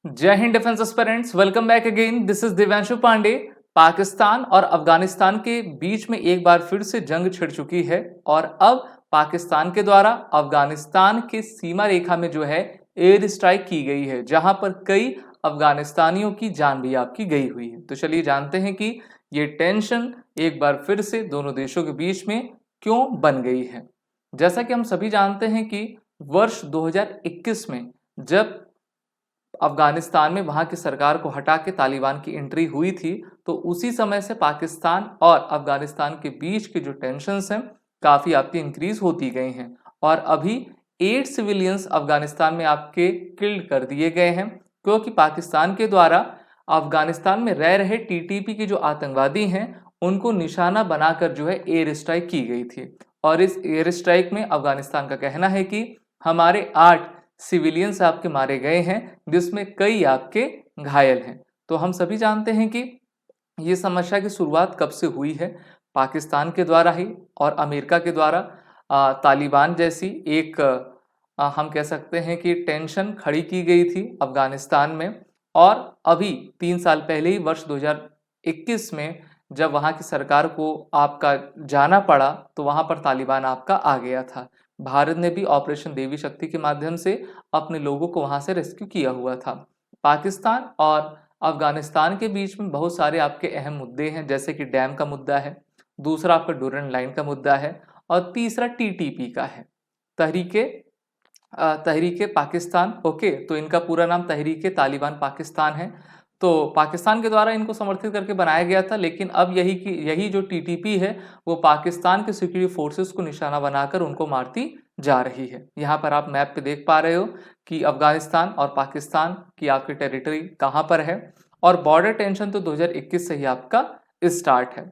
जय हिंद defence aspirants, welcome back again. This is Divyanshu Pandey. Pakistan और अफगानिस्तान के बीच में एक बार फिर से जंग छिड़ चुकी है और अब पाकिस्तान के द्वारा अफगानिस्तान के सीमा रेखा में जो है एयर स्ट्राइक की गई है, जहां पर कई अफगानिस्तानियों की जान भी आपकी गई हुई है। तो चलिए जानते हैं कि ये टेंशन एक बार फिर से दोनों देशों के बीच में क्यों बन गई है। जैसा कि हम सभी जानते हैं कि वर्ष 2021 में जब अफगानिस्तान में वहां की सरकार को हटा के तालिबान की एंट्री हुई थी, तो उसी समय से पाकिस्तान और अफगानिस्तान के बीच की जो टेंशन्स हैं काफी आपकी इंक्रीज होती गई हैं और अभी 8 सिविलियंस अफगानिस्तान में आपके किल्ड कर दिए गए हैं, क्योंकि पाकिस्तान के द्वारा अफगानिस्तान में रह रहे टीटीपी के जो आतंकवादी हैं उनको निशाना बनाकर जो है एयर स्ट्राइक की गई थी। और इस एयर स्ट्राइक में अफगानिस्तान का कहना है कि हमारे 8 सिविलियंस आपके मारे गए हैं, जिसमें कई आपके घायल हैं। तो हम सभी जानते हैं कि ये समस्या की शुरुआत कब से हुई है। पाकिस्तान के द्वारा ही और अमेरिका के द्वारा तालिबान जैसी एक हम कह सकते हैं कि टेंशन खड़ी की गई थी अफगानिस्तान में। और अभी 3 साल पहले ही वर्ष 2021 में जब वहाँ की सरकार को आपका जाना पड़ा, तो वहाँ पर तालिबान आपका आ गया था। भारत ने भी ऑपरेशन देवी शक्ति के माध्यम से अपने लोगों को वहां से रेस्क्यू किया हुआ था। पाकिस्तान और अफगानिस्तान के बीच में बहुत सारे आपके अहम मुद्दे हैं, जैसे कि डैम का मुद्दा है, दूसरा आपका डूरन लाइन का मुद्दा है और तीसरा टीटीपी का है, तहरीके तहरीके पाकिस्तान। ओके, तो इनका पूरा नाम तहरीके तालिबान पाकिस्तान है। तो पाकिस्तान के द्वारा इनको समर्थित करके बनाया गया था, लेकिन अब यही जो टीटीपी है वो पाकिस्तान के सिक्योरिटी फोर्सेस को निशाना बनाकर उनको मारती जा रही है। यहाँ पर आप मैप पे देख पा रहे हो कि अफगानिस्तान और पाकिस्तान की आपकी टेरिटरी कहाँ पर है और बॉर्डर टेंशन तो 2021 से ही आपका स्टार्ट है।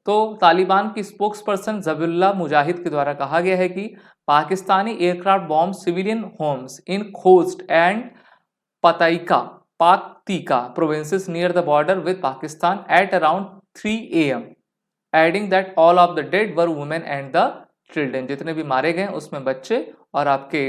तो तालिबान की स्पोक्स पर्सन जबीउल्लाह मुजाहिद के द्वारा कहा गया है कि Pakistani aircraft bomb civilian homes in Khost and पताइका Paktika provinces near the border with Pakistan at around 3 AM, adding that all of the dead were women and the children. जितने भी मारे गए उसमें बच्चे और आपके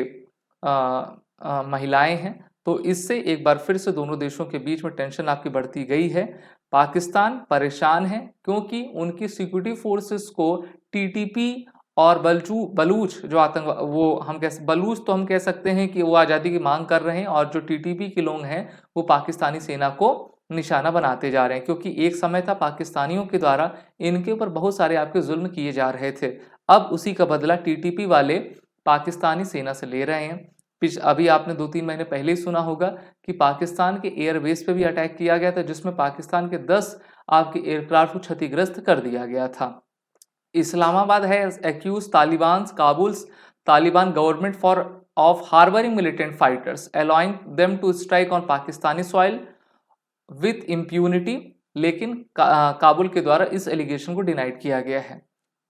महिलाएं हैं। तो इससे एक बार फिर से दोनों देशों के बीच में टेंशन आपकी बढ़ती गई है। पाकिस्तान परेशान है क्योंकि उनकी सिक्योरिटी फोर्सेस को टीटीपी और बलूच जो आतंक वो हम बलूच तो हम कह सकते हैं कि वो आज़ादी की मांग कर रहे हैं, और जो टीटीपी के लोग हैं वो पाकिस्तानी सेना को निशाना बनाते जा रहे हैं, क्योंकि एक समय था पाकिस्तानियों के द्वारा इनके ऊपर बहुत सारे आपके जुल्म किए जा रहे थे। अब उसी का बदला टीटीपी वाले पाकिस्तानी सेना से ले रहे हैं। अभी आपने 2-3 महीने पहले ही सुना होगा कि पाकिस्तान के एयरबेस पे भी अटैक किया गया था, जिसमें पाकिस्तान के 10 आपके एयरक्राफ्ट को क्षतिग्रस्त कर दिया गया था। Islamabad has accuse Taliban government for of harbouring militant fighters allowing them to strike on Pakistani soil with impunity, लेकिन काबुल के द्वारा इस एलिगेशन को डिनाइड किया गया है।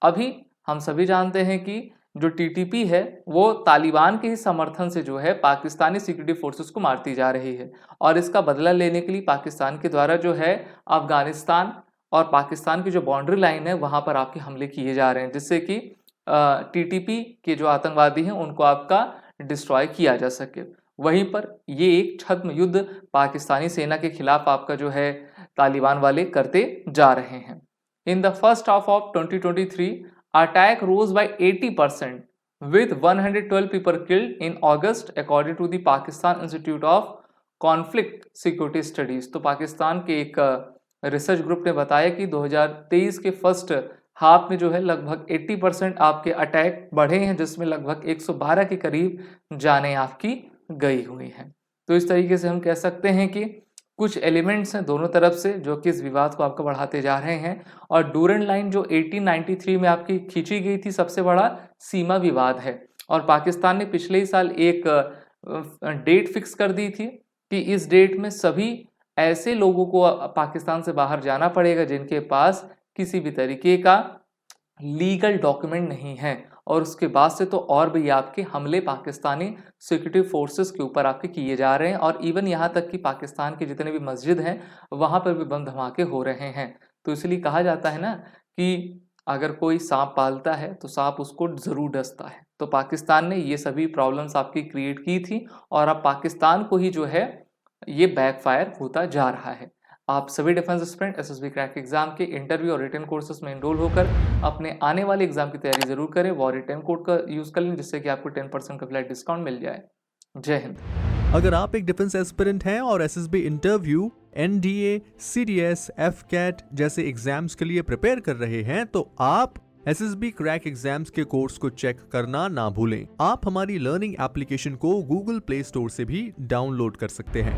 अभी हम सभी जानते हैं कि जो टीटीपी है वो तालिबान के ही समर्थन से जो है पाकिस्तानी सिक्योरिटी फोर्सेस को मारती जा रही है, और इसका बदला लेने के लिए पाकिस्तान के द्वारा जो है अफगानिस्तान और पाकिस्तान की जो बाउंड्री लाइन है वहां पर आपके हमले किए जा रहे हैं, जिससे कि टीटीपी के जो आतंकवादी हैं उनको आपका डिस्ट्रॉय किया जा सके। वहीं पर ये एक छद्म युद्ध पाकिस्तानी सेना के खिलाफ आपका जो है तालिबान वाले करते जा रहे हैं। In the first half of 2023 attack rose by 80% with 112 people killed in August according to the Pakistan Institute of Conflict Security Studies। तो पाकिस्तान के एक रिसर्च ग्रुप ने बताया कि 2023 के फर्स्ट हाफ में जो है लगभग 80% आपके अटैक बढ़े हैं, जिसमें लगभग 112 के करीब जाने आपकी गई हुई हैं। तो इस तरीके से हम कह सकते हैं कि कुछ एलिमेंट्स हैं दोनों तरफ से जो कि इस विवाद को आपको बढ़ाते जा रहे हैं। और डूरन लाइन जो 1893 में आपकी खींची गई थी, सबसे बड़ा सीमा विवाद है, और पाकिस्तान ने पिछले ही साल एक डेट फिक्स कर दी थी कि इस डेट में सभी ऐसे लोगों को पाकिस्तान से बाहर जाना पड़ेगा जिनके पास किसी भी तरीके का लीगल डॉक्यूमेंट नहीं है। और उसके बाद से तो और भी आपके हमले पाकिस्तानी सिक्योरिटी फोर्सेस के ऊपर आपके किए जा रहे हैं, और इवन यहाँ तक कि पाकिस्तान के जितने भी मस्जिद हैं वहाँ पर भी बम धमाके हो रहे हैं। तो इसलिए कहा जाता है ना कि अगर कोई सांप पालता है तो सांप उसको जरूर डसता है। तो पाकिस्तान ने ये सभी प्रॉब्लम्स आपकी क्रिएट की थी, और अब पाकिस्तान को ही जो है ये बैकफायर होता जा रहा है। आप सभी defence aspirant SSB crack exam के इंटरव्यू और रिटन कोर्सेज में एनरोल होकर अपने आने वाले एग्जाम की तैयारी जरूर करें। वॉरिटन कोड का यूज कर लें जिससे कि आपको 10% का फ्लैट डिस्काउंट मिल जाए। जय हिंद। अगर आप एक डिफेंस एस्पिरेंट हैं और SSB interview, NDA, CDS, AFCAT जैसे एग्जाम्स के लिए प्रिपेयर कर रहे हैं तो आप एसएसबी क्रैक एग्जाम्स के कोर्स को चेक करना ना भूलें। आप हमारी लर्निंग एप्लीकेशन को गूगल प्ले स्टोर से भी डाउनलोड कर सकते हैं।